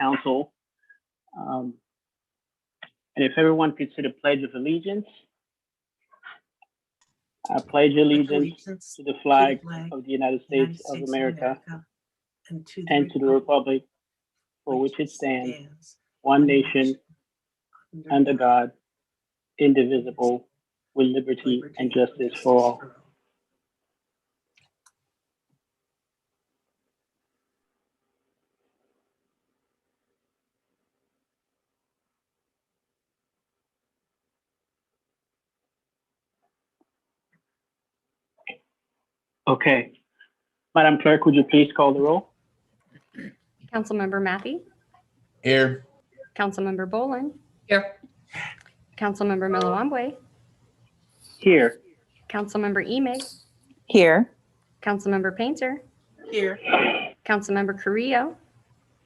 council. And if everyone could say the Pledge of Allegiance. I pledge allegiance to the flag of the United States of America and to the republic for which it stands, one nation, under God, indivisible, with liberty and justice for all. Okay. Madam Clerk, would you please call the roll? Councilmember Mathey. Here. Councilmember Bolin. Here. Councilmember Milawambwe. Here. Councilmember Emig. Here. Councilmember Painter. Here. Councilmember Carrillo.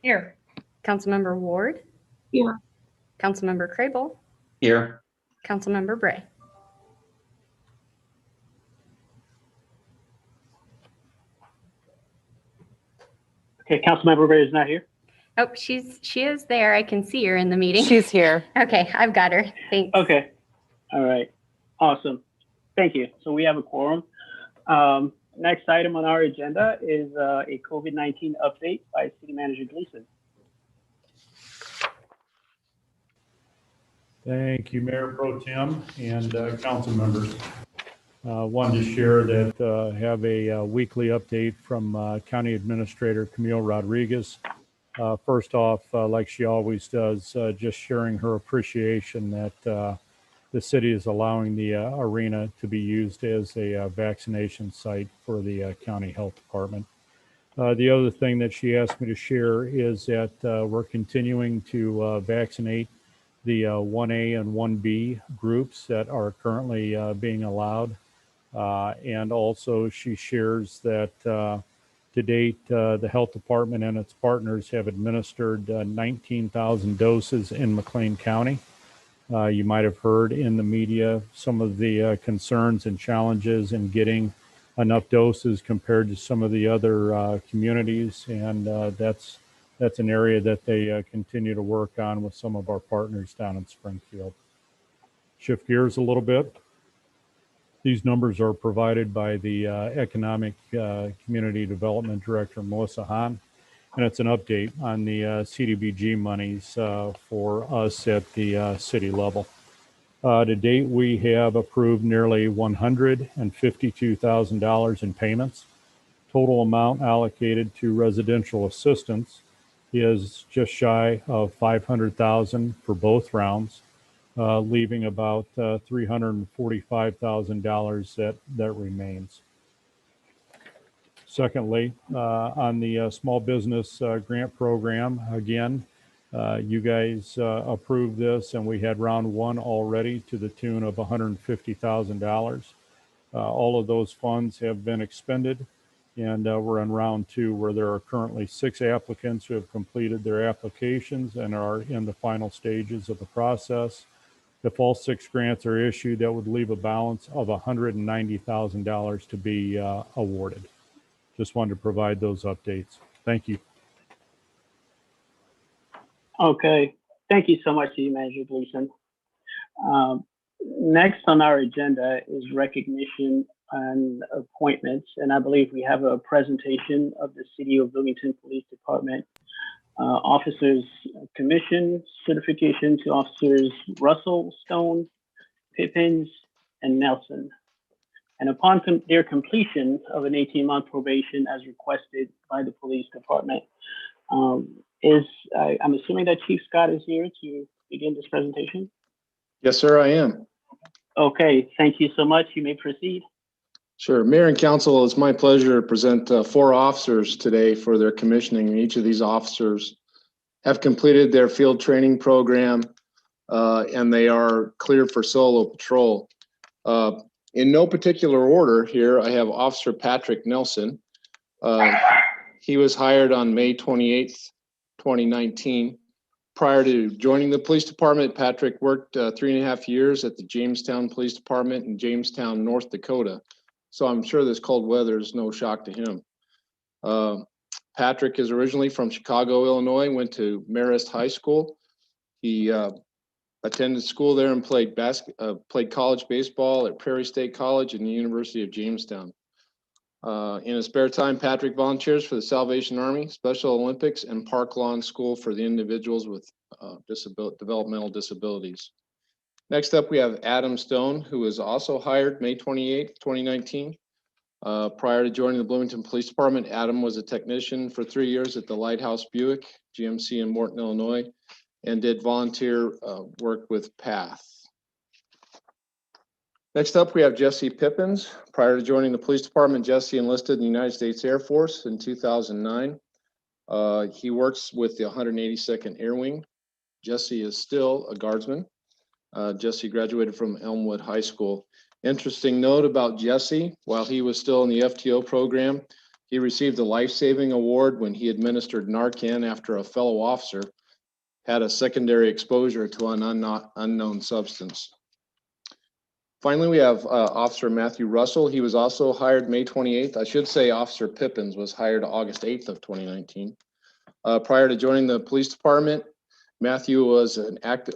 Here. Councilmember Ward. Here. Councilmember Crable. Here. Councilmember Bray. Okay, Councilmember Bray is not here. Oh, she is there. I can see her in the meeting. She's here. Okay, I've got her. Thanks. Okay. All right. Awesome. Thank you. So we have a quorum. Next item on our agenda is a COVID-19 update by City Manager Gleason. Thank you, Mayor Pro Tem and council members. Wanted to share that have a weekly update from County Administrator Camille Rodriguez. First off, like she always does, just sharing her appreciation that the city is allowing the arena to be used as a vaccination site for the county health department. The other thing that she asked me to share is that we're continuing to vaccinate the 1A and 1B groups that are currently being allowed. And also she shares that to date, the health department and its partners have administered 19,000 doses in McLean County. You might have heard in the media some of the concerns and challenges in getting enough doses compared to some of the other communities. And that's an area that they continue to work on with some of our partners down in Springfield. Shift gears a little bit. These numbers are provided by the Economic Community Development Director, Melissa Hahn, and it's an update on the CDBG monies for us at the city level. To date, we have approved nearly $152,000 in payments. Total amount allocated to residential assistance is just shy of $500,000 for both rounds, leaving about $345,000 that remains. Secondly, on the small business grant program, again, you guys approved this, and we had round one already to the tune of $150,000. All of those funds have been expended, and we're in round two, where there are currently 6 applicants who have completed their applications and are in the final stages of the process. If all 6 grants are issued, that would leave a balance of $190,000 to be awarded. Just wanted to provide those updates. Thank you. Okay. Thank you so much, City Manager Gleason. Next on our agenda is recognition and appointments. And I believe we have a presentation of the City of Bloomington Police Department Officers Commission certification to Officers Russell, Stone, Pippins, and Nelson. And upon their completion of an 18-month probation as requested by the police department, I'm assuming that Chief Scott is here to begin this presentation? Yes, sir, I am. Okay, thank you so much. You may proceed. Sure. Mayor and Council, it's my pleasure to present 4 officers today for their commissioning. Each of these officers have completed their field training program, and they are cleared for solo patrol. In no particular order here, I have Officer Patrick Nelson. He was hired on May 28th, 2019. Prior to joining the police department, Patrick worked 3.5 years at the Jamestown Police Department in Jamestown, North Dakota. So I'm sure this cold weather is no shock to him. Patrick is originally from Chicago, Illinois, went to Marist High School. He attended school there and played college baseball at Prairie State College and the University of Jamestown. In his spare time, Patrick volunteers for the Salvation Army, Special Olympics, and Park Lawn School for the individuals with developmental disabilities. Next up, we have Adam Stone, who was also hired May 28, 2019. Prior to joining the Bloomington Police Department, Adam was a technician for 3 years at the Lighthouse Buick GMC in Morton, Illinois, and did volunteer work with PATH. Next up, we have Jesse Pippins. Prior to joining the police department, Jesse enlisted in the United States Air Force in 2009. He works with the 182nd Air Wing. Jesse is still a guardsman. Jesse graduated from Elmwood High School. Interesting note about Jesse, while he was still in the FTO program, he received a life-saving award when he administered Narcan after a fellow officer had a secondary exposure to an unknown substance. Finally, we have Officer Matthew Russell. He was also hired May 28th. I should say Officer Pippins was hired August 8th of 2019. Prior to joining the police department, Matthew was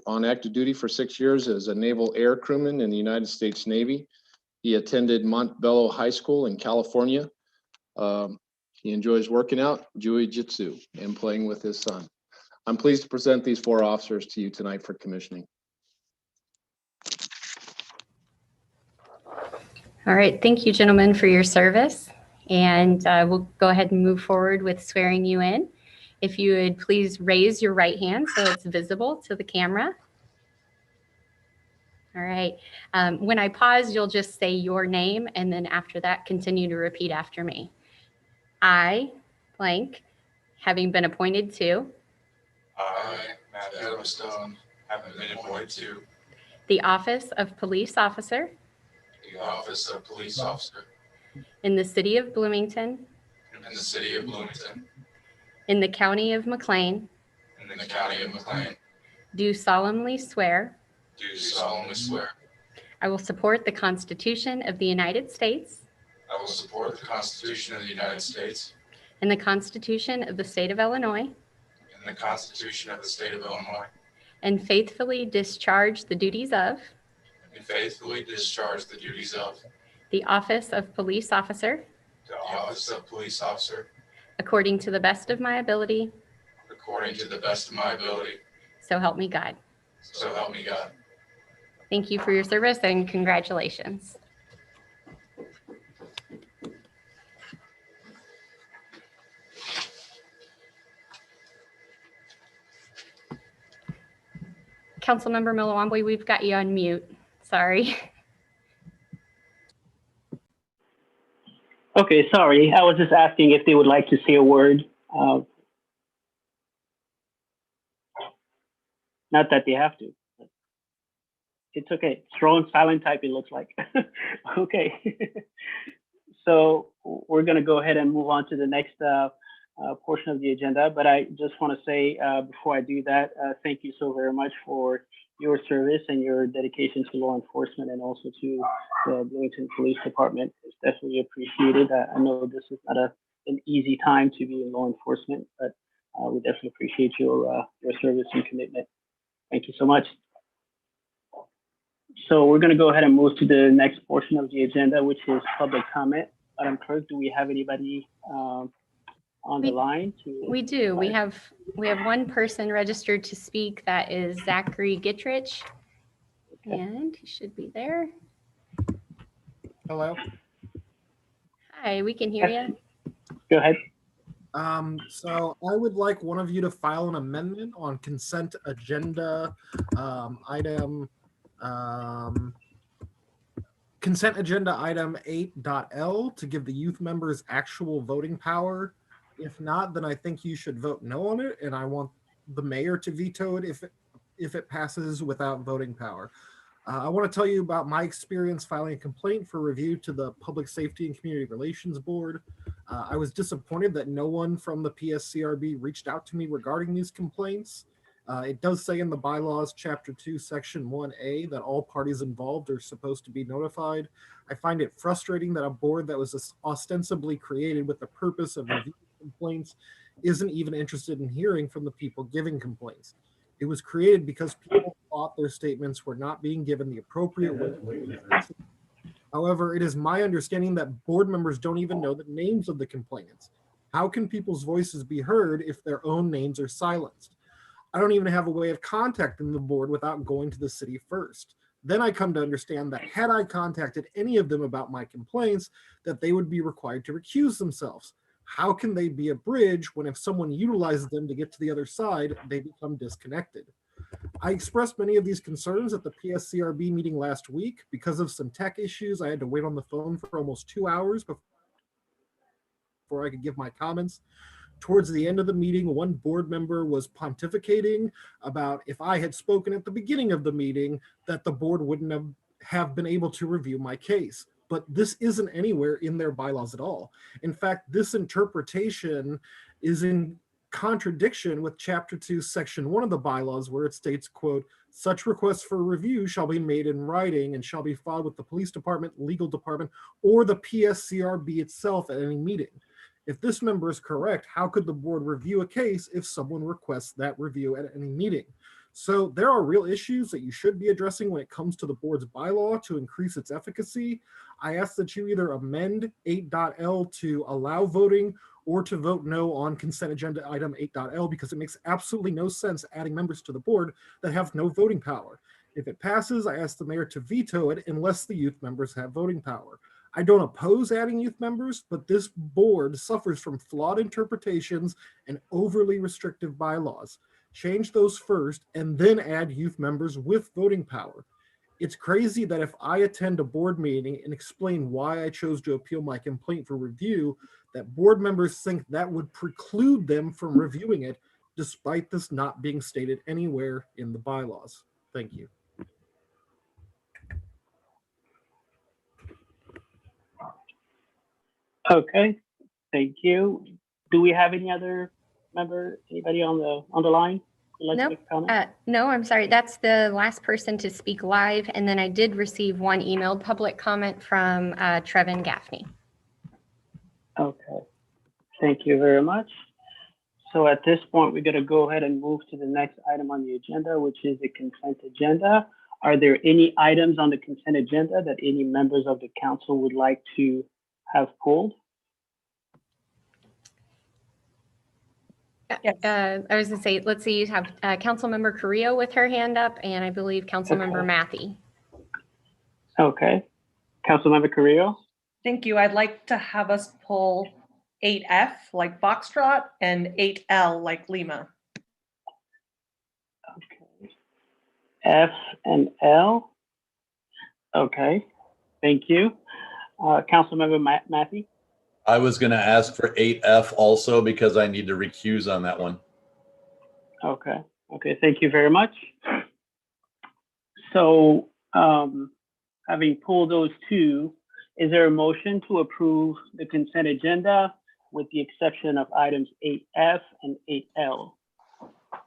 on active duty for 6 years as a naval air crewman in the United States Navy. He attended Montbello High School in California. He enjoys working out, jiu-jitsu, and playing with his son. I'm pleased to present these 4 officers to you tonight for commissioning. All right, thank you, gentlemen, for your service. And we'll go ahead and move forward with swearing you in. If you would please raise your right hand so it's visible to the camera. All right. When I pause, you'll just say your name, and then after that, continue to repeat after me. I, blank, having been appointed to I, Matthew Stone, have been appointed to the office of police officer the office of police officer in the city of Bloomington, in the city of Bloomington, in the county of McLean, in the county of McLean, do solemnly swear do solemnly swear I will support the Constitution of the United States I will support the Constitution of the United States and the Constitution of the state of Illinois, and the Constitution of the state of Illinois, and faithfully discharge the duties of and faithfully discharge the duties of the office of police officer the office of police officer according to the best of my ability, according to the best of my ability. so help me God. So help me God. Thank you for your service and congratulations. Councilmember Milawamboy, we've got you on mute. Sorry. Okay, sorry. I was just asking if they would like to say a word. Not that they have to. It's okay. Strong silent type, it looks like. Okay. So we're going to go ahead and move on to the next portion of the agenda. But I just want to say before I do that, thank you so very much for your service and your dedication to law enforcement and also to the Bloomington Police Department. It's definitely appreciated. I know this is not an easy time to be in law enforcement, but we definitely appreciate your service and commitment. Thank you so much. So we're going to go ahead and move to the next portion of the agenda, which is public comment. Madam Clerk, do we have anybody on the line? We do. We have one person registered to speak. That is Zachary Gittrich. Okay. And he should be there. Hello. Hi, we can hear you. Go ahead. So I would like one of you to file an amendment on consent agenda item consent agenda item 8.L to give the youth members actual voting power. If not, then I think you should vote no on it, and I want the mayor to veto it if it passes without voting power. I want to tell you about my experience filing a complaint for review to the Public Safety and Community Relations Board. I was disappointed that no one from the PSCRB reached out to me regarding these complaints. It does say in the bylaws, Chapter 2, Section 1A, that all parties involved are supposed to be notified. I find it frustrating that a board that was ostensibly created with the purpose of reviewing complaints isn't even interested in hearing from the people giving complaints. It was created because people thought their statements were not being given the appropriate weight. However, it is my understanding that board members don't even know the names of the complainants. How can people's voices be heard if their own names are silenced? I don't even have a way of contacting the board without going to the city first. Then I come to understand that had I contacted any of them about my complaints, that they would be required to recuse themselves. How can they be a bridge when if someone utilizes them to get to the other side, they become disconnected? I expressed many of these concerns at the PSCRB meeting last week. Because of some tech issues, I had to wait on the phone for almost 2 hours before I could give my comments. Towards the end of the meeting, one board member was pontificating about if I had spoken at the beginning of the meeting, that the board wouldn't have been able to review my case. But this isn't anywhere in their bylaws at all. In fact, this interpretation is in contradiction with Chapter 2, Section 1 of the bylaws, where it states, quote, such requests for review shall be made in writing and shall be filed with the police department, legal department, or the PSCRB itself at any meeting. If this member is correct, how could the board review a case if someone requests that review at any meeting? So there are real issues that you should be addressing when it comes to the board's bylaw to increase its efficacy. I ask that you either amend 8.L to allow voting or to vote no on consent agenda item 8.L, because it makes absolutely no sense adding members to the board that have no voting power. If it passes, I ask the mayor to veto it unless the youth members have voting power. I don't oppose adding youth members, but this board suffers from flawed interpretations and overly restrictive bylaws. Change those first and then add youth members with voting power. It's crazy that if I attend a board meeting and explain why I chose to appeal my complaint for review, that board members think that would preclude them from reviewing it, despite this not being stated anywhere in the bylaws. Thank you. Okay, thank you. Do we have any other member, anybody on the line? Would like to Nope. make a comment? No, I'm sorry. That's the last person to speak live. And then I did receive one emailed public comment from Trevin Gaffney. Okay, thank you very much. So at this point, we're going to go ahead and move to the next item on the agenda, which is the consent agenda. Are there any items on the consent agenda that any members of the council would like to have pulled? Yes. I was going to say, let's see, you have Councilmember Carrillo with her hand up, and I believe Councilmember Matthey. Okay, Councilmember Carrillo. Thank you. I'd like to have us pull 8F like Foxtrot and 8L like Lima. Okay, F and L. Okay, thank you. Councilmember Matthey. I was going to ask for 8F also because I need to recuse on that one. Okay, thank you very much. So having pulled those two, is there a motion to approve the consent agenda with the exception of items 8F and 8L?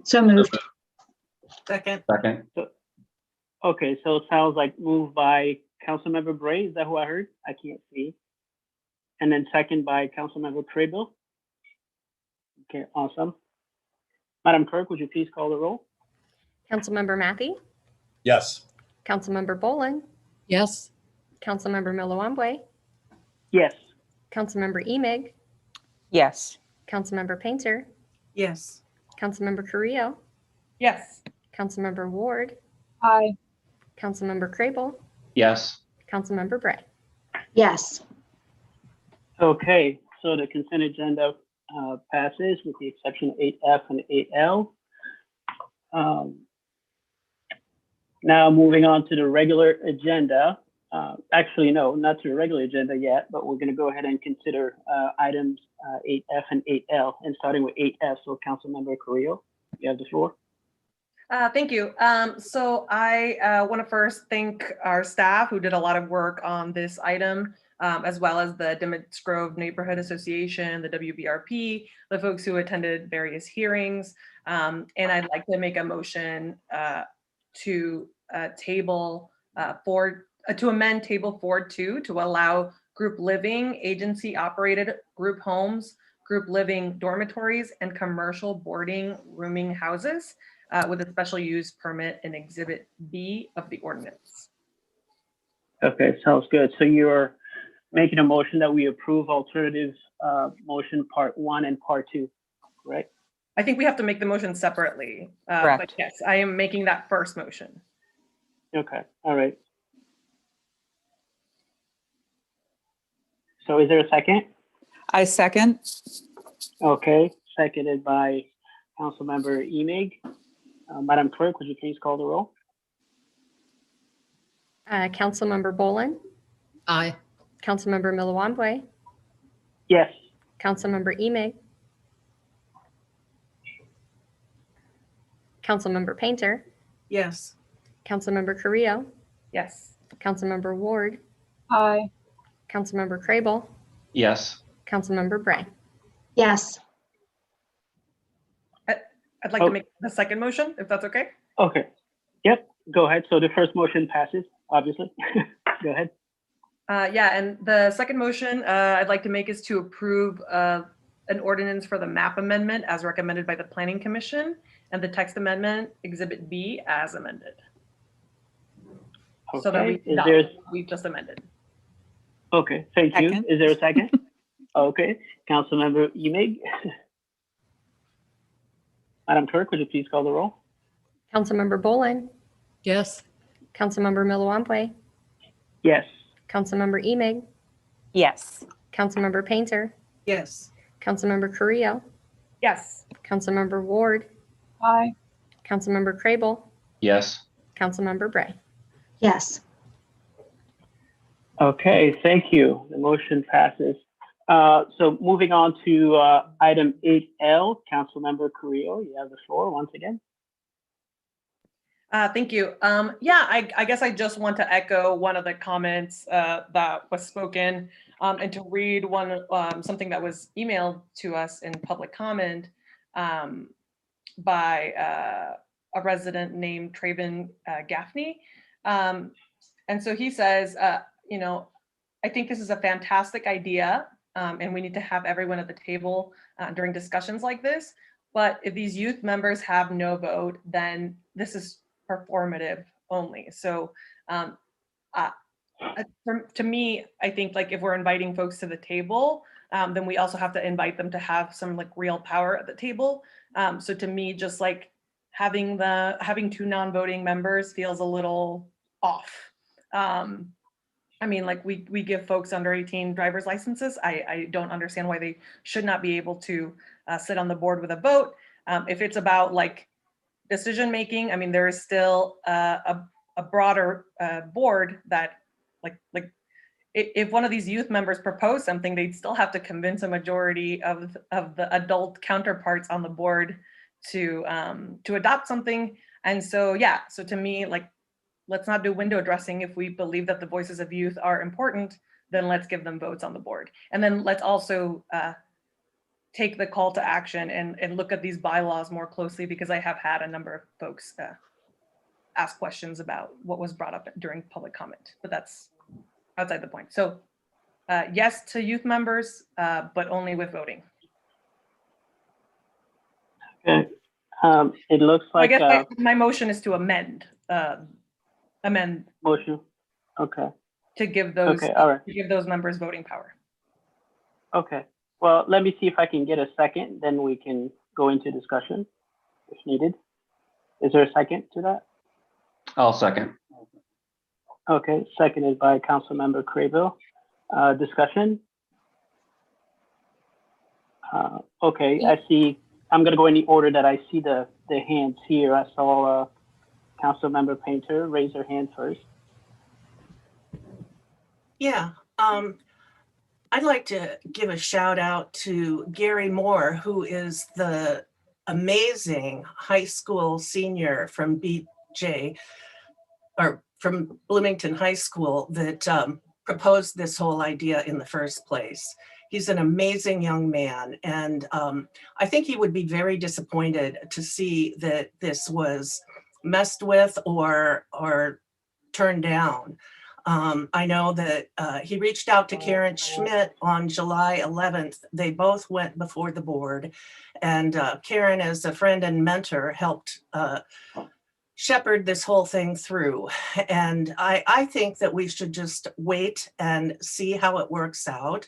So moved. Second. So, okay, so it sounds like moved by Councilmember Bray. Is that who I heard? I can't see. And then second by Councilmember Craybill. Okay, awesome. Madam Clerk, would you please call the roll? Councilmember Matthey, Yes. Councilmember Bolin, Yes. Councilmember Milawambwe, Yes. Councilmember Emig, Yes. Councilmember Painter, Yes. Councilmember Carrillo, Yes. Councilmember Ward, Aye. Councilmember Crable, Yes. Councilmember Bray. Yes. Okay, so the consent agenda passes with the exception of 8F and 8L. Now moving on to the regular agenda. Actually, no, not to the regular agenda yet, but we're going to go ahead and consider items 8F and 8L, and starting with 8F. So Councilmember Carrillo, you have the floor. Thank you. So I want to first thank our staff who did a lot of work on this item, as well as the Dimmitz Grove Neighborhood Association, the WBRP, the folks who attended various hearings. And I'd like to make a motion to amend table 4.2 to allow group living, agency operated group homes, group living dormitories, and commercial boarding rooming houses with a special use permit in Exhibit B of the ordinance. Okay, sounds good. So you're making a motion that we approve alternative motion part 1 and part 2, correct? I think we have to make the motion separately. But Correct. yes, I am making that first motion. Okay, all right. So is there a second? I second. Okay, seconded by Councilmember Emig. Madam Clerk, would you please call the roll? Councilmember Bolin, Aye. Councilmember Milawambwe, Yes. Councilmember Emig, Councilmember Painter, Yes. Councilmember Carrillo, Yes. Councilmember Ward, Aye. Councilmember Crable, Yes. Councilmember Bray. Yes. I'd like to make the second motion, if that's okay. Okay. Yep, go ahead. So the first motion passes, obviously. Go ahead. Yeah, and the second motion I'd like to make is to approve an ordinance for the map amendment as recommended by the Planning Commission and the text amendment Exhibit B as amended. So that Okay, is there, we've just amended. okay, thank you. Second. Is there a second? Okay, Councilmember Emig. Madam Clerk, would you please call the roll? Councilmember Bolin, Yes. Councilmember Milawambwe, Yes. Councilmember Emig, Yes. Councilmember Painter, Yes. Councilmember Carrillo, Yes. Councilmember Ward, Aye. Councilmember Crable, Yes. Councilmember Bray. Yes. Okay, thank you. The motion passes. So moving on to item 8L, Councilmember Carrillo, you have the floor once again. Thank you. Yeah, I guess I just want to echo one of the comments that was spoken and to read something that was emailed to us in public comment by a resident named Traven Gaffney. And so he says, you know, I think this is a fantastic idea and we need to have everyone at the table during discussions like this. But if these youth members have no vote, then this is performative only. So to me, I think like if we're inviting folks to the table, then we also have to invite them to have some like real power at the table. So to me, just like having two non-voting members feels a little off. I mean, like we give folks under 18 driver's licenses. I don't understand why they should not be able to sit on the board with a vote. If it's about like decision making, I mean, there is still a broader board that like if one of these youth members propose something, they'd still have to convince a majority of the adult counterparts on the board to adopt something. And so, yeah, so to me, like, let's not do window dressing. If we believe that the voices of youth are important, then let's give them votes on the board. And then let's also take the call to action and look at these bylaws more closely, because I have had a number of folks ask questions about what was brought up during public comment, but that's outside the point. So yes to youth members, but only with voting. Okay. It looks like I guess my motion is to amend motion. Okay. to give those Okay. All right. to give those members voting power. Okay. Well, let me see if I can get a second. Then we can go into discussion if needed. Is there a second to that? I'll second. Okay. Seconded by Councilmember Craybill. Discussion. Okay. I see. I'm going to go in the order that I see the hands here. I saw Councilmember Painter raise her hand first. Yeah, I'd like to give a shout out to Gary Moore, who is the amazing high school senior from BJ, or from Bloomington High School, that proposed this whole idea in the first place. He's an amazing young man, and I think he would be very disappointed to see that this was messed with or turned down. I know that he reached out to Karen Schmidt on July 11th. They both went before the board, and Karen, as a friend and mentor, helped shepherd this whole thing through. And I think that we should just wait and see how it works out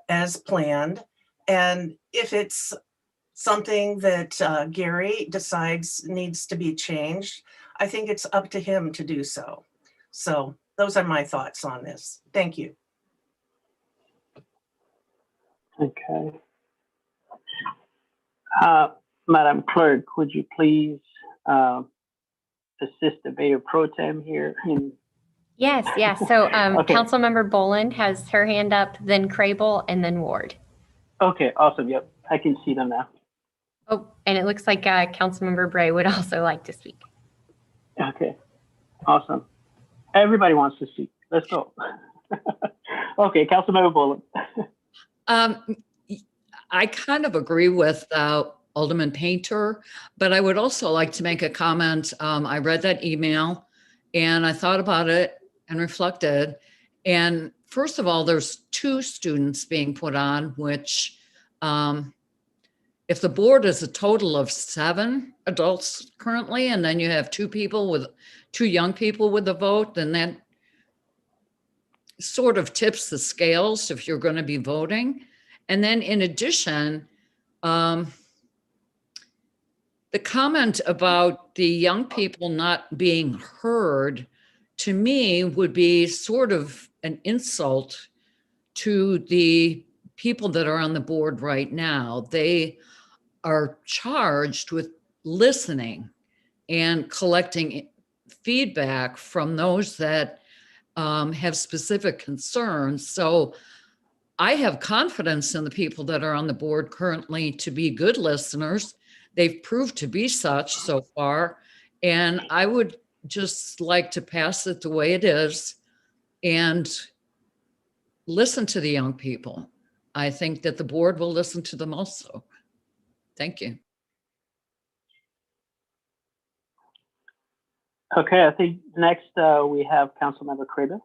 as planned. And if it's something that Gary decides needs to be changed, I think it's up to him to do so. So those are my thoughts on this. Thank you. Okay. Madam Clerk, would you please assist the Mayor Pro Tem here? Yes, yes. So Okay. Councilmember Boland has her hand up, then Crable, and then Ward. Okay, awesome. Yep, I can see them now. Oh, and it looks like Councilmember Bray would also like to speak. Okay, awesome. Everybody wants to speak. Let's go. Okay, Councilmember Boland. I kind of agree with Alderman Painter, but I would also like to make a comment. I read that email and I thought about it and reflected. And first of all, there's 2 students being put on, which if the board is a total of 7 adults currently, and then you have 2 young people with a vote, then that sort of tips the scales if you're going to be voting. And then in addition, the comment about the young people not being heard, to me, would be sort of an insult to the people that are on the board right now. They are charged with listening and collecting feedback from those that have specific concerns. So I have confidence in the people that are on the board currently to be good listeners. They've proved to be such so far. And I would just like to pass it the way it is and listen to the young people. I think that the board will listen to them also. Thank you. Okay, I think next we have Councilmember Craven.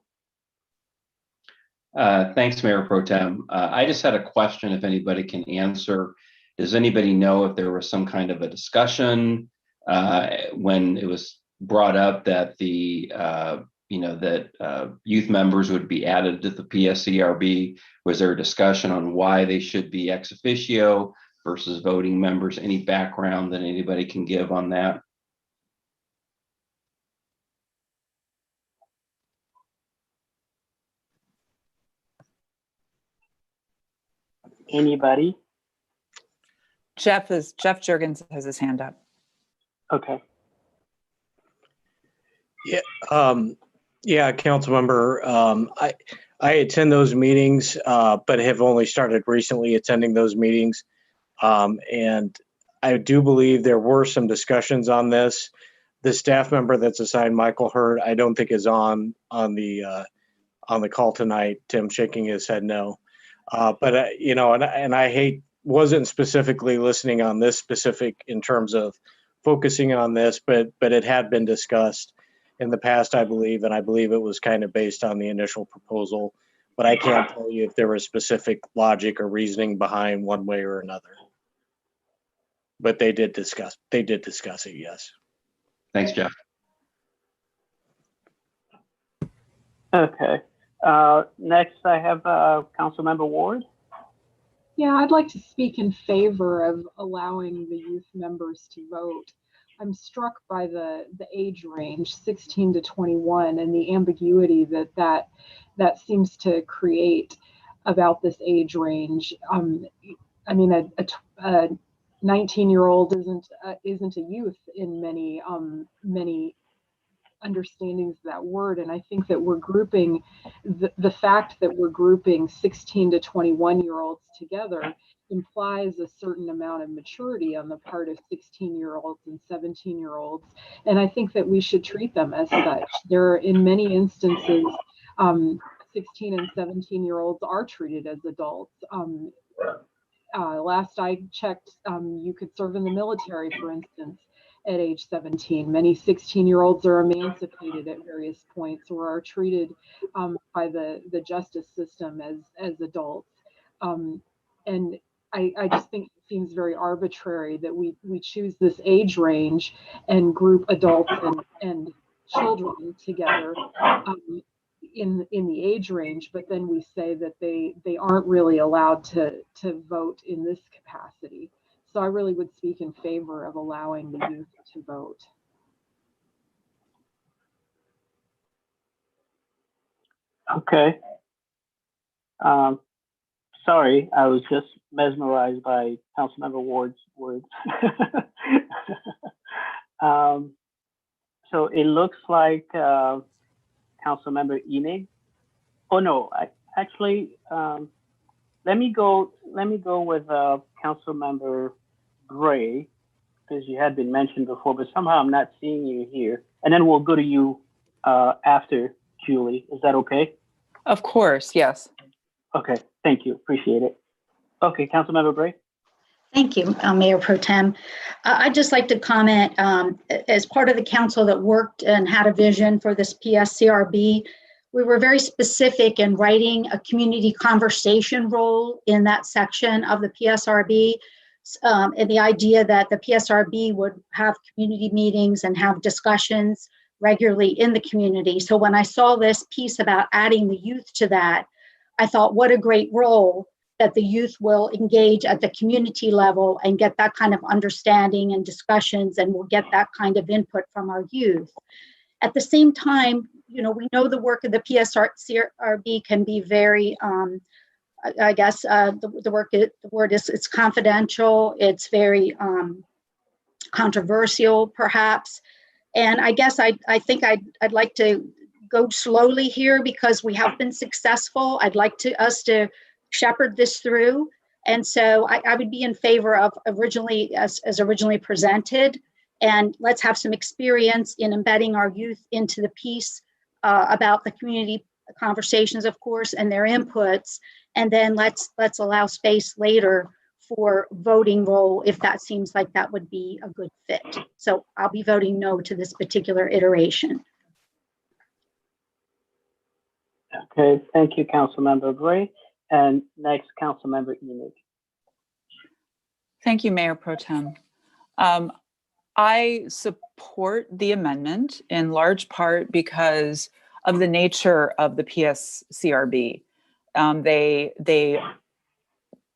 Thanks, Mayor Pro Tem. I just had a question, if anybody can answer. Does anybody know if there was some kind of a discussion when it was brought up that the youth members would be added to the PSCRB? Was there a discussion on why they should be ex officio versus voting members? Any background that anybody can give on that? Anybody? Jeff Jurgens has his hand up. Okay. Yeah, council member. I attend those meetings, but have only started recently attending those meetings. And I do believe there were some discussions on this. The staff member that's assigned, Michael Hurd, I don't think is on the call tonight. Tim shaking his head no. But I wasn't specifically listening on this specific in terms of focusing on this, but it had been discussed in the past, I believe, and I believe it was kind of based on the initial proposal, but I can't tell you if there was specific logic or reasoning behind one way or another. But they did discuss it, yes. Thanks, Jeff. Okay. Next, I have Councilmember Ward. Yeah, I'd like to speak in favor of allowing the youth members to vote. I'm struck by the age range, 16 to 21, and the ambiguity that seems to create about this age range. I mean, a 19-year-old isn't a youth in many understandings of that word, and I think that we're grouping the fact that we're grouping 16 to 21-year-olds together implies a certain amount of maturity on the part of 16-year-olds and 17-year-olds, and I think that we should treat them as such. There are, in many instances, 16 and 17-year-olds are treated as adults. Last I checked, you could serve in the military, for instance, at age 17. Many 16-year-olds are emancipated at various points or are treated by the justice system as adults. And I just think it seems very arbitrary that we choose this age range and group adults and children together in the age range, but then we say that they aren't really allowed to vote in this capacity. So I really would speak in favor of allowing the youth to vote. Okay. Sorry, I was just mesmerized by Councilmember Ward's words. So it looks like Councilmember Enig. Oh no, let me go with Councilmember Gray, because you had been mentioned before, but somehow I'm not seeing you here. And then we'll go to you after Julie. Is that okay? Of course, yes. Okay, thank you. Appreciate it. Okay, Councilmember Gray. Thank you, Mayor Pro Tem. I'd just like to comment, as part of the council that worked and had a vision for this PSCRB, we were very specific in writing a community conversation role in that section of the PSRB, and the idea that the PSRB would have community meetings and have discussions regularly in the community. So when I saw this piece about adding the youth to that, I thought, what a great role that the youth will engage at the community level and get that kind of understanding and discussions, and will get that kind of input from our youth. At the same time, we know the work of the PSRB can be very, I guess the word is, it's confidential, it's very controversial perhaps. And I guess I think I'd like to go slowly here because we have been successful. I'd like us to shepherd this through. And so I would be in favor of originally, as originally presented, and let's have some experience in embedding our youth into the piece about the community conversations, of course, and their inputs. And then let's allow space later for voting role if that seems like that would be a good fit. So I'll be voting no to this particular iteration. Okay, thank you, Councilmember Gray. And next, Councilmember Enig. Thank you, Mayor Pro Tem. I support the amendment in large part because of the nature of the PSCRB. They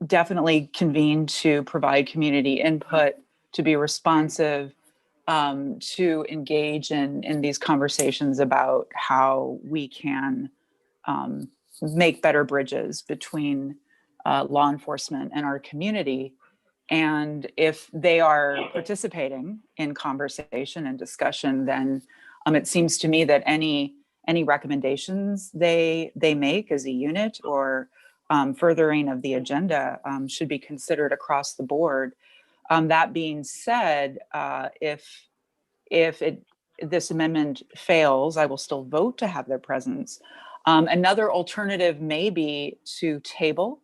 definitely convene to provide community input, to be responsive, to engage in these conversations about how we can make better bridges between law enforcement and our community. And if they are participating in conversation and discussion, then it seems to me that any recommendations they make as a unit or furthering of the agenda should be considered across the board. That being said, if this amendment fails, I will still vote to have their presence. Another alternative may be to table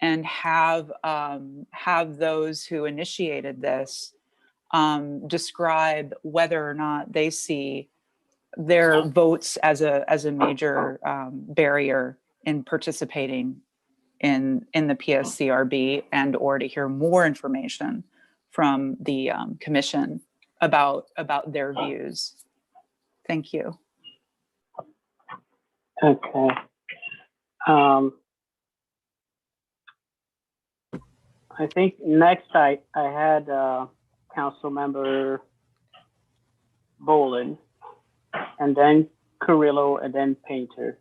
and have those who initiated this describe whether or not they see their votes as a major barrier in participating in the PSCRB, and or to hear more information from the commission about their views. Thank you. Okay. I think next I had Councilmember Boland, and then Carrillo, and then Painter.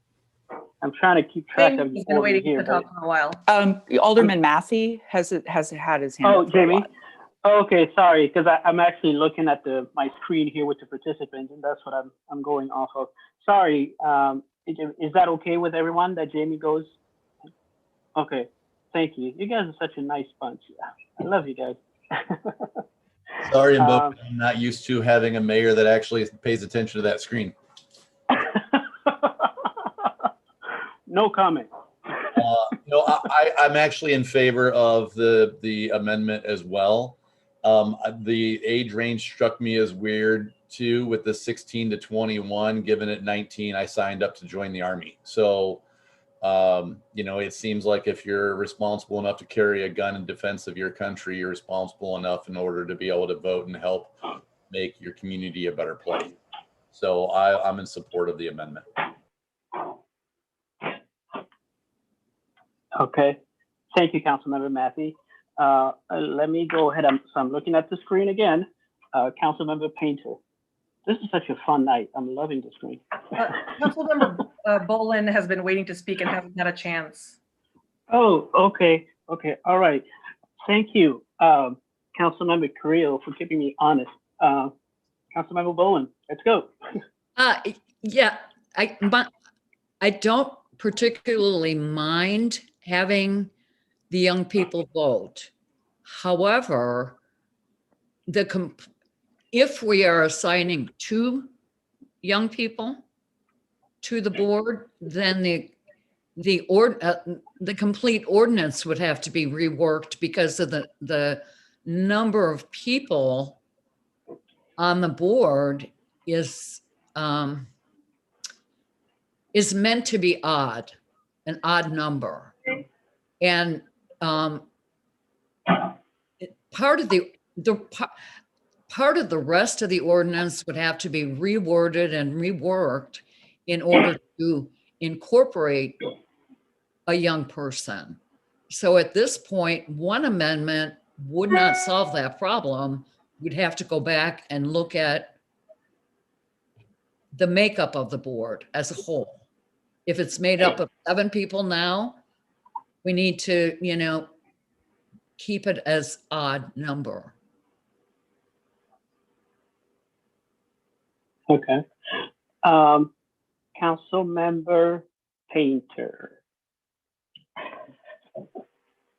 I'm trying to keep track of the been order waiting here. to talk for a while. Alderman Massey has had his hand Oh, up for a Jamie. while. Oh, okay, sorry, because I'm actually looking at my screen here with the participants, and that's what I'm going off of. Sorry, is that okay with everyone that Jamie goes? Okay, thank you. You guys are such a nice bunch. I love you guys. Sorry, I'm not used to having a mayor that actually pays attention to that screen. No comment. I'm actually in favor of the amendment as well. The age range struck me as weird too, with the 16 to 21. Given at 19, I signed up to join the Army. So, you know, it seems like if you're responsible enough to carry a gun in defense of your country, you're responsible enough in order to be able to vote and help make your community a better place. So I'm in support of the amendment. Okay. Thank you, Councilmember Matthey. Let me go ahead. I'm looking at the screen again. Councilmember Painter. This is such a fun night. I'm loving the screen. Councilmember Bolin has been waiting to speak and hasn't had a chance. Oh, okay. Okay. All right. Thank you, Councilmember Carrillo, for keeping me honest. Councilmember Bolin, let's go. Yeah, I don't particularly mind having the young people vote. However, if we are assigning 2 young people to the board, then the complete ordinance would have to be reworked because of the number of people on the board is meant to be odd, an odd number. And part of the rest of the ordinance would have to be reworded and reworked in order to incorporate a young person. So at this point, one amendment would not solve that problem. We'd have to go back and look at the makeup of the board as a whole. If it's made up of 7 people now, we need to, you know, keep it as odd number. Okay. Councilmember Painter.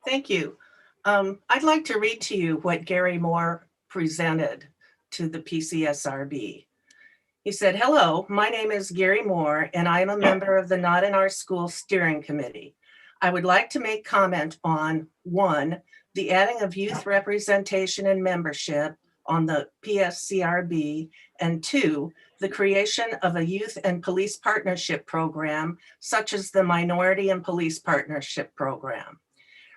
Thank you. I'd like to read to you what Gary Moore presented to the PCSRB. He said, "Hello, my name is Gary Moore, and I am a member of the Not in Our School Steering Committee. I would like to make comment on 1, the adding of youth representation and membership on the PSCRB, and 2, the creation of a youth and police partnership program, such as the Minority and Police Partnership Program.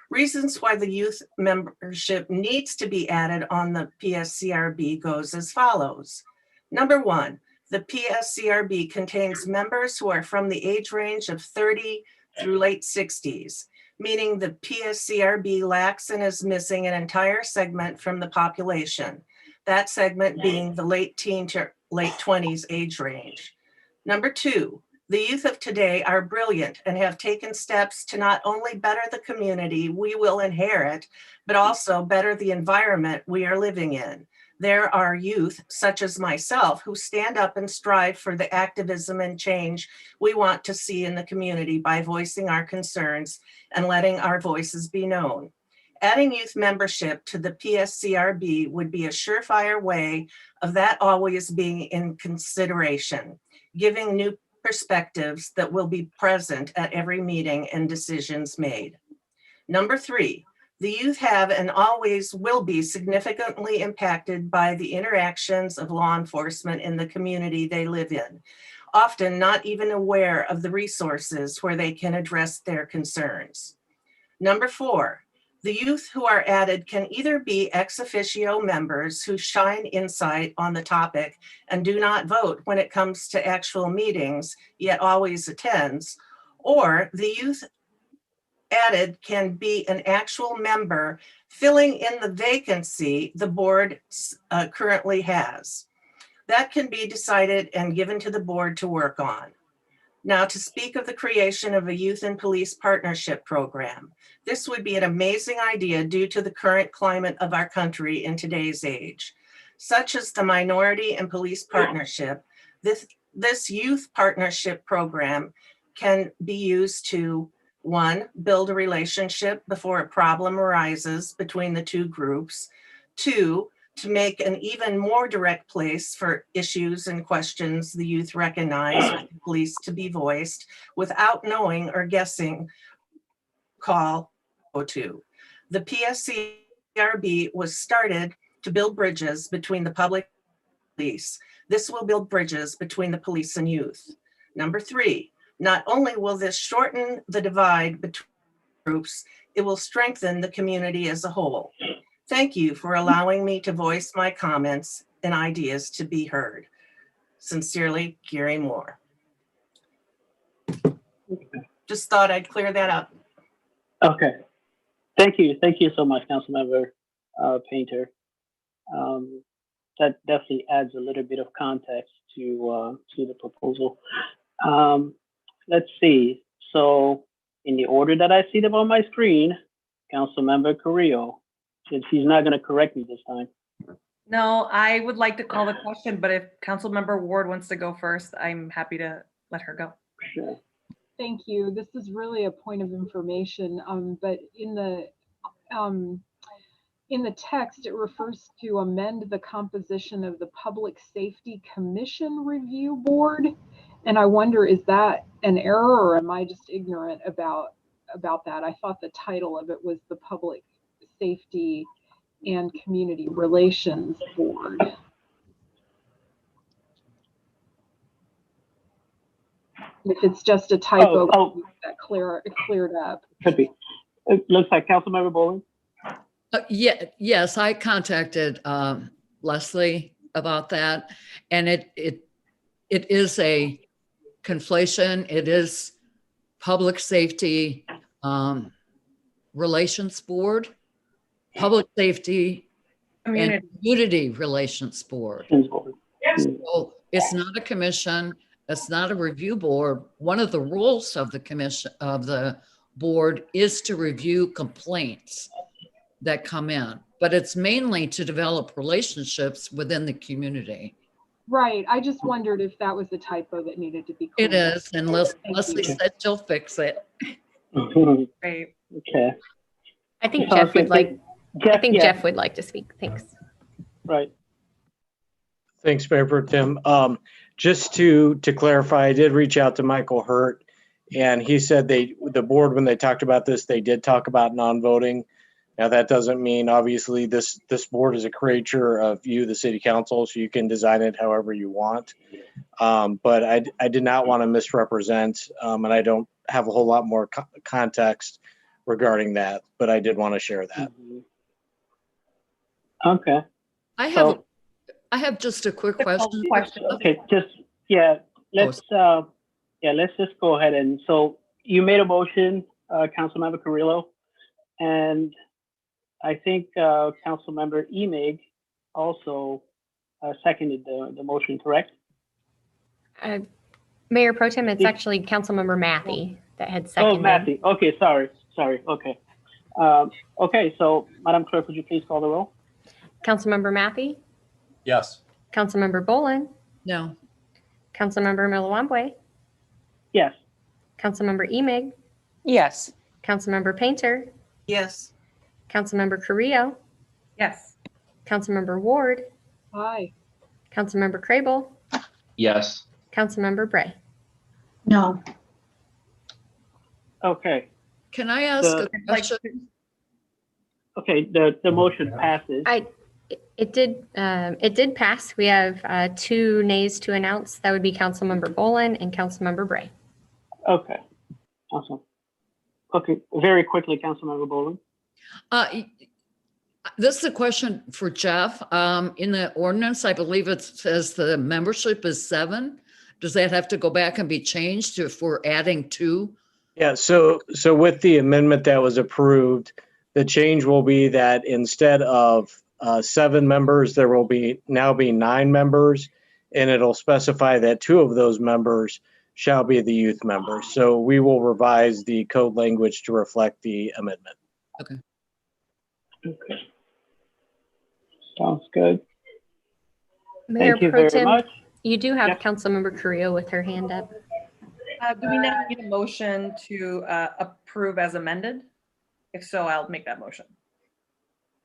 Reasons why the youth membership needs to be added on the PSCRB goes as follows. Number 1, the PSCRB contains members who are from the age range of 30 through late 60s, meaning the PSCRB lacks and is missing an entire segment from the population, that segment being the late teen to late 20s age range. Number 2, the youth of today are brilliant and have taken steps to not only better the community we will inherit, but also better the environment we are living in. There are youth, such as myself, who stand up and strive for the activism and change we want to see in the community by voicing our concerns and letting our voices be known. Adding youth membership to the PSCRB would be a surefire way of that always being in consideration, giving new perspectives that will be present at every meeting and decisions made. Number 3, the youth have and always will be significantly impacted by the interactions of law enforcement in the community they live in, often not even aware of the resources where they can address their concerns. Number 4, the youth who are added can either be ex officio members who shine insight on the topic and do not vote when it comes to actual meetings, yet always attends, or the youth added can be an actual member filling in the vacancy the board currently has. That can be decided and given to the board to work on. Now, to speak of the creation of a youth and police partnership program, this would be an amazing idea due to the current climate of our country in today's age. Such as the Minority and Police Partnership, this youth partnership program can be used to 1, build a relationship before a problem arises between the 2 groups. 2, to make an even more direct place for issues and questions the youth recognize with the police to be voiced without knowing or guessing call to. The PSCRB was started to build bridges between the public and police. This will build bridges between the police and youth. Number 3, not only will this shorten the divide between groups, it will strengthen the community as a whole. Thank you for allowing me to voice my comments and ideas to be heard. Sincerely, Gary Moore. Just thought I'd clear that up. Okay. Thank you. Thank you so much, Councilmember Painter. That definitely adds a little bit of context to the proposal. Let's see. So in the order that I see them on my screen, Councilmember Carrillo, since he's not going to correct me this time. No, I would like to call the question, but if Councilmember Ward wants to go first, I'm happy to let her go. Sure. Thank you. This is really a point of information, but in the text, it refers to amend the composition of the Public Safety Commission Review Board. And I wonder, is that an error or am I just ignorant about that? I thought the title of it was the Public Safety and Community Relations Board. If it's just a typo, that cleared up. Could be. It looks like Councilmember Bowling. Yes, I contacted Leslie about that, and it is a conflation. It is Public Safety Relations Board, Public Safety and Community Relations Board. So it's not a commission. It's not a review board. One of the roles of the commission of the board is to review complaints that come in, but it's mainly to develop relationships within the community. Right. I just wondered if that was a typo that needed to be It cleared. is, and Leslie said she'll fix it. Great. Okay. I think Jeff would like. Jeff would like to speak. Thanks. Right. Thanks, Mayor Pro Tem. Just to clarify, I did reach out to Michael Hurt, and he said the board, when they talked about this, they did talk about non-voting. Now, that doesn't mean, obviously, this board is a creature of you, the city council, so you can design it however you want. But I did not want to misrepresent, and I don't have a whole lot more context regarding that, but I did want to share that. Okay. I have just a quick question. Okay, let's just go ahead and, so you made a motion, Councilmember Carrillo, and I think Councilmember Emig also seconded the motion, correct? Mayor Pro Tem, it's actually Councilmember Matthey that had seconded. Oh, Matthey. Okay, sorry. Okay. Okay, so Madam Clerk, would you please call the roll? Councilmember Matthey? Yes. Councilmember Bolin? No. Councilmember Milawambwe? Yes. Councilmember Emig? Yes. Councilmember Painter? Yes. Councilmember Carrillo? Yes. Councilmember Ward? Aye. Councilmember Crable? Yes. Councilmember Bray? No. Okay. Can I ask a question? Okay, the motion passes. It did pass. We have 2 nays to announce. That would be Councilmember Bolin and Councilmember Bray. Okay, awesome. Okay, very quickly, Councilmember Bolin. This is a question for Jeff. In the ordinance, I believe it says the membership is 7. Does that have to go back and be changed if we're adding 2? Yeah, so with the amendment that was approved, the change will be that instead of 7 members, there will now be 9 members, and it'll specify that 2 of those members shall be the youth members. So we will revise the code language to reflect the amendment. Okay. Okay. Sounds good. Mayor Thank you Pro very Tem, much. you do have Yep. Councilmember Carrillo with her hand up. Do we now need a motion to approve as amended? If so, I'll make that motion.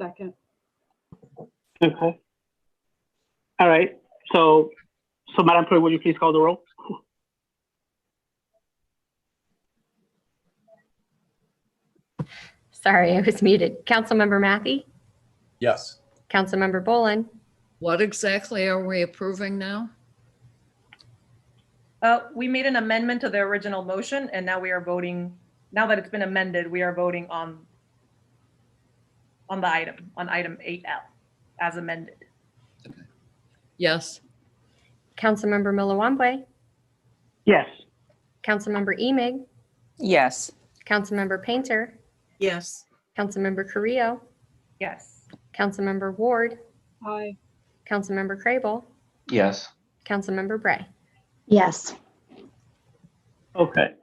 Second. Okay. All right. So Madam Clerk, would you please call the roll? Sorry, I was muted. Councilmember Matthey? Yes. Councilmember Bolin, What exactly are we approving now? We made an amendment to the original motion, and now we are voting, now that it's been amended, we are voting on the item, on item 8L as amended. Yes. Councilmember Milawambwe, Yes. Councilmember Emig, Yes. Councilmember Painter, Yes. Councilmember Carrillo, Yes. Councilmember Ward, Aye. Councilmember Crable, Yes. Councilmember Bray. Yes. Okay.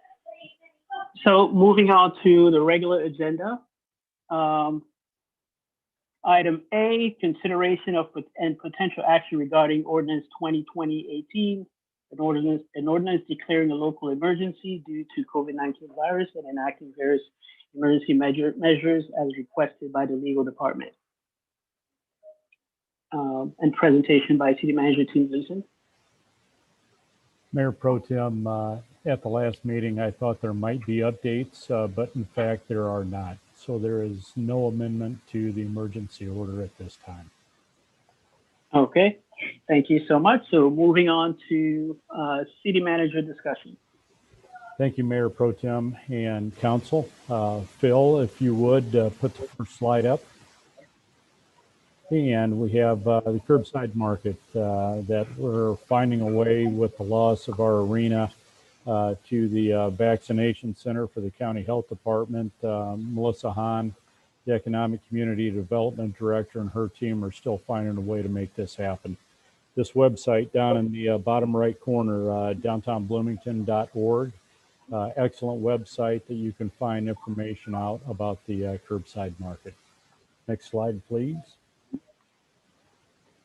So moving on to the regular agenda. Item A, consideration of and potential action regarding ordinance 2020-18, an ordinance declaring a local emergency due to COVID-19 virus and enacting various emergency measures as requested by the legal department. And presentation by City Manager Tim Gleason. Mayor Pro Tem, at the last meeting, I thought there might be updates, but in fact, there are not. So there is no amendment to the emergency order at this time. Okay, thank you so much. So moving on to City Manager discussion. Thank you, Mayor Pro Tem and Council. Phil, if you would put the first slide up. And we have the curbside market that we're finding a way with the loss of our arena to the vaccination center for the county health department. Melissa Hahn, the economic community development director, and her team are still finding a way to make this happen. This website down in the bottom right corner, downtownbloomington.org, excellent website that you can find information out about the curbside market. Next slide, please.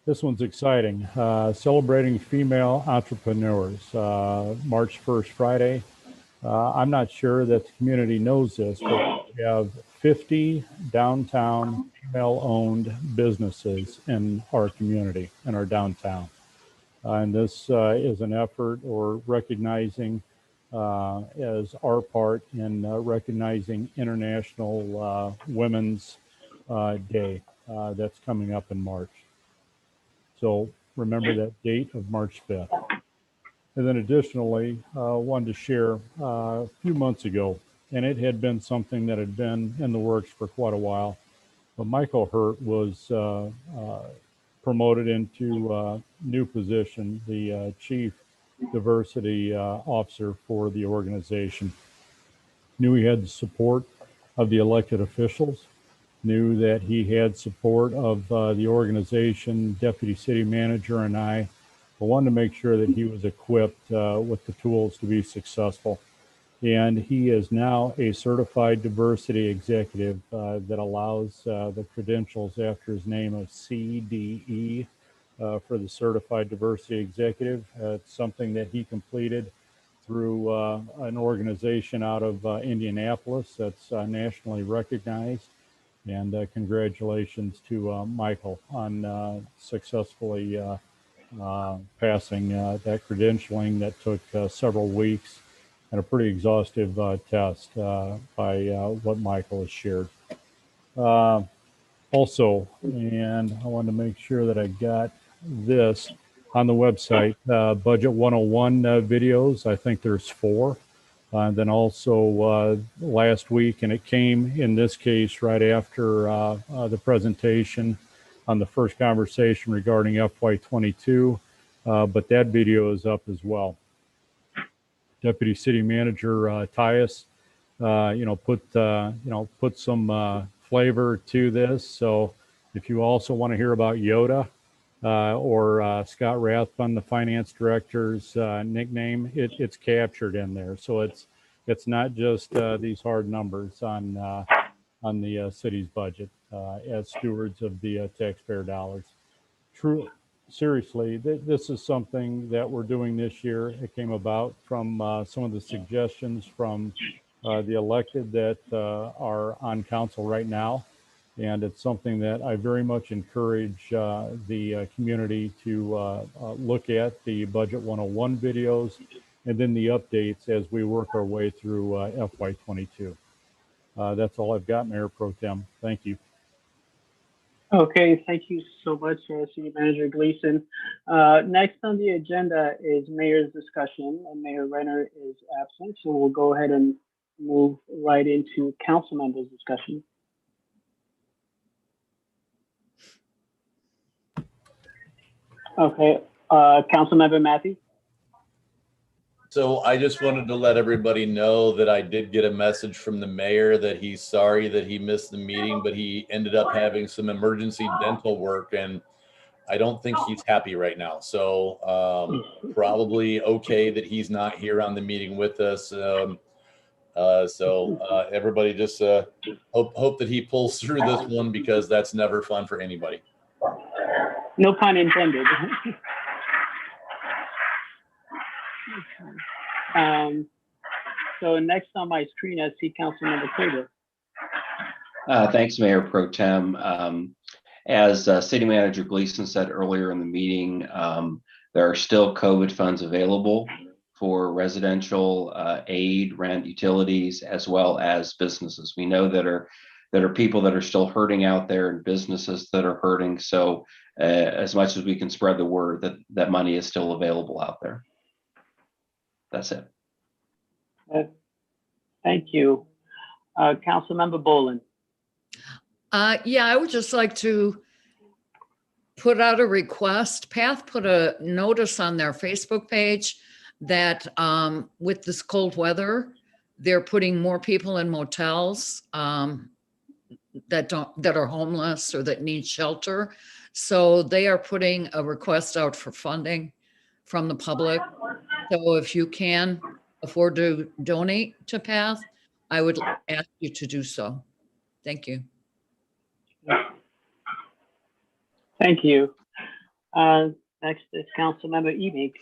This one's exciting. Celebrating female entrepreneurs, March 1st, Friday. I'm not sure that the community knows this, but we have 50 downtown female-owned businesses in our community, in our downtown. And this is an effort or recognizing as our part in recognizing International Women's Day that's coming up in March. So remember that date of March 5th. And then additionally, wanted to share a few months ago, and it had been something that had been in the works for quite a while, but Michael Hurt was promoted into a new position, the Chief Diversity Officer for the organization. Knew he had the support of the elected officials, knew that he had support of the organization, deputy city manager, and I, but wanted to make sure that he was equipped with the tools to be successful. And he is now a certified diversity executive that allows the credentials after his name of CDE for the certified diversity executive. It's something that he completed through an organization out of Indianapolis that's nationally recognized. And congratulations to Michael on successfully passing that credentialing that took several weeks and a pretty exhaustive test by what Michael has shared. Also, and I wanted to make sure that I got this on the website, Budget 101 videos. I think there's 4. And then also last week, and it came in this case right after the presentation on the first conversation regarding FY22, but that video is up as well. Deputy City Manager Tyus, put some flavor to this. So if you also want to hear about Yoda or Scott Rathbun, the finance director's nickname, it's captured in there. So it's not just these hard numbers on the city's budget as stewards of the taxpayer dollars. True, seriously, this is something that we're doing this year. It came about from some of the suggestions from the elected that are on council right now. And it's something that I very much encourage the community to look at, the Budget 101 videos, and then the updates as we work our way through FY22. That's all I've got, Mayor Pro Tem. Thank you. Okay, thank you so much, City Manager Gleason. Next on the agenda is Mayor's discussion, and Mayor Renner is absent, so we'll go ahead and move right into council members' discussion. Okay, Councilmember Matthew. So I just wanted to let everybody know that I did get a message from the mayor that he's sorry that he missed the meeting, but he ended up having some emergency dental work, and I don't think he's happy right now. So probably okay that he's not here on the meeting with us. Everybody just hope that he pulls through this one, because that's never fun for anybody. No pun intended. So next on my screen, I see Councilmember Crater. Thanks, Mayor Pro Tem. As City Manager Gleason said earlier in the meeting, there are still COVID funds available for residential aid, rent, utilities, as well as businesses. We know that are people that are still hurting out there, and businesses that are hurting. So as much as we can spread the word, that money is still available out there. That's it. Thank you. Councilmember Boland. Yeah, I would just like to put out a request. PATH put a notice on their Facebook page that with this cold weather, they're putting more people in motels that are homeless or that need shelter. So they are putting a request out for funding from the public. So if you can afford to donate to PATH, I would ask you to do so. Thank you. Thank you. Next is Councilmember Eby.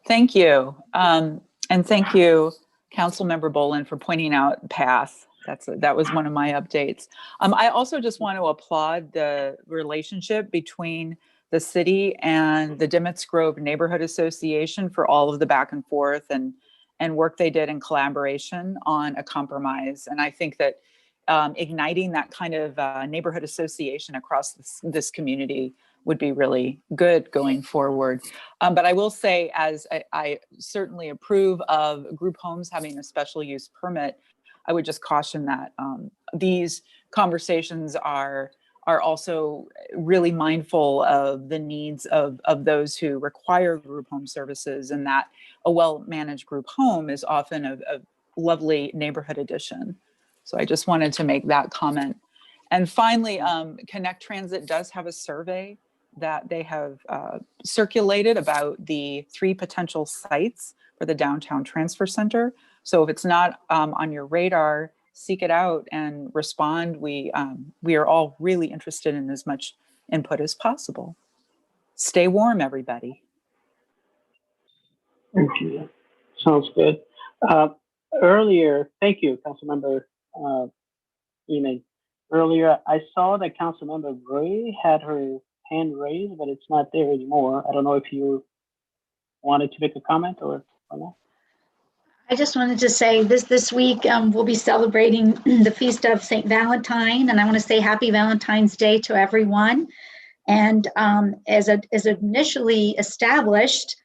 Thank you. And thank you, Councilmember Boland, for pointing out PATH. That was one of my updates. I also just want to applaud the relationship between the city and the Dimmitz Grove Neighborhood Association for all of the back and forth and work they did in collaboration on a compromise. And I think that igniting that kind of neighborhood association across this community would be really good going forward. But I will say, as I certainly approve of group homes having a special use permit, I would just caution that these conversations are also really mindful of the needs of those who require group home services, and that a well-managed group home is often a lovely neighborhood addition. So I just wanted to make that comment. And finally, Connect Transit does have a survey that they have circulated about the 3 potential sites for the downtown transfer center. So if it's not on your radar, seek it out and respond. We are all really interested in as much input as possible. Stay warm, everybody. Thank you. Sounds good. Earlier, thank you, Councilmember Eby. Earlier, I saw that Councilmember Gray had her hand raised, but it's not there anymore. I don't know if you wanted to make a comment or not. I just wanted to say this week we'll be celebrating the feast of St. Valentine, and I want to say Happy Valentine's Day to everyone. And as initially established,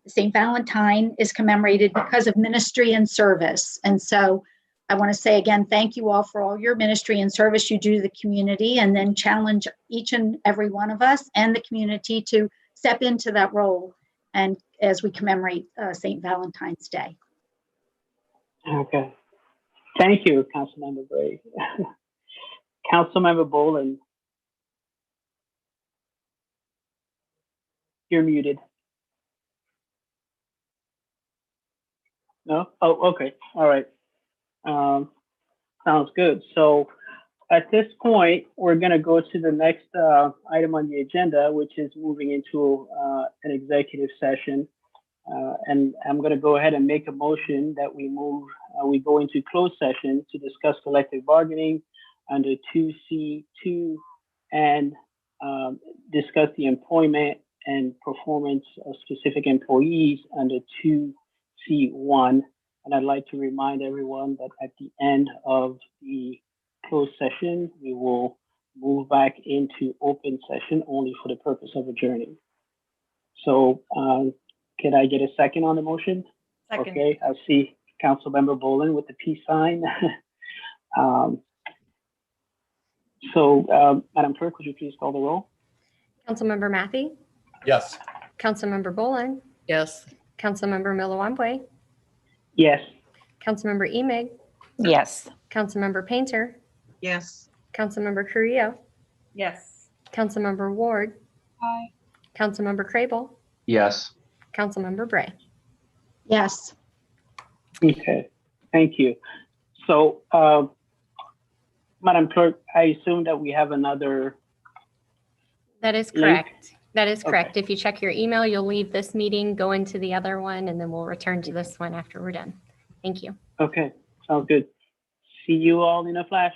St. Valentine is commemorated because of ministry and service. And so I want to say again, thank you all for all your ministry and service you do to the community, and then challenge each and every one of us and the community to step into that role, and as we commemorate St. Valentine's Day. Okay. Thank you, Councilmember Gray. Councilmember Boland. You're muted. No? Oh, okay. All right. Sounds good. So at this point, we're going to go to the next item on the agenda, which is moving into an executive session. And I'm going to go ahead and make a motion that we go into closed session to discuss collective bargaining under 2C2 and discuss the employment and performance of specific employees under 2C1. And I'd like to remind everyone that at the end of the closed session, we will move back into open session only for the purpose of adjourning. So can I get a second on the motion? Second. Okay, I see Councilmember Bolin with the peace sign. Madam Clerk, would you please call the roll? Councilmember Matthey, Yes. Councilmember Bolin, Yes. Councilmember Milawambwe, Yes. Councilmember Emig, Yes. Councilmember Painter, Yes. Councilmember Carrillo, Yes. Councilmember Ward, Aye. Councilmember Crable, Yes. Councilmember Bray. Yes. Okay, thank you. So, Madam Clerk, I assume that we have another. That is Link? correct. That is correct. If you check your email, you'll leave this meeting, go into the other one, and then we'll return to this one after we're done. Thank you. Okay, sounds good. See you all in a flash.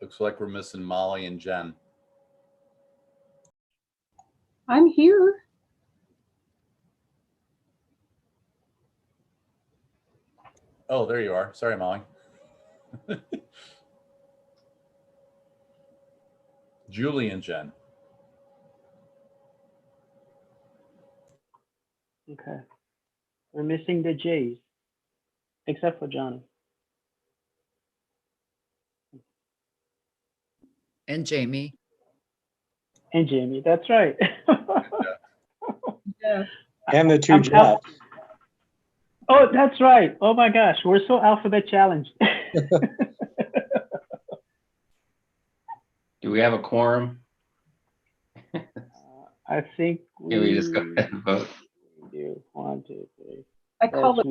Looks like we're missing Molly and Jen. I'm here. Oh, there you are. Sorry, Molly. Julie and Jen. Okay. We're missing the J's, except for Johnny. And Jamie. And Jamie, that's right. Yeah. And the two Jeffs. Oh, that's right. Oh my gosh, we're so alphabet challenged. Do we have a quorum? I think Can we just go ahead and vote? We do. 1, 2, 3. I call Yes, it.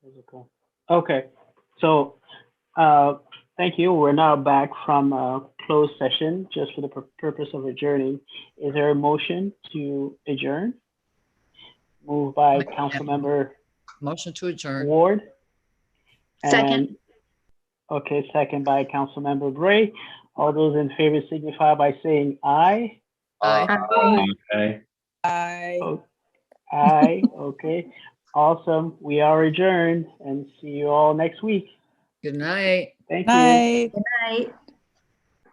we do. Okay, so thank you. We're now back from closed session just for the purpose of adjourning. Is there a motion to adjourn? Moved by Councilmember Motion to adjourn. Ward. Second. Okay, second by Councilmember Bray. All those in favor signify by saying aye. Aye. Okay. Aye. Oh, aye. Okay. Awesome. We are adjourned and see you all next week. Good night. Thank you. Night. Good night.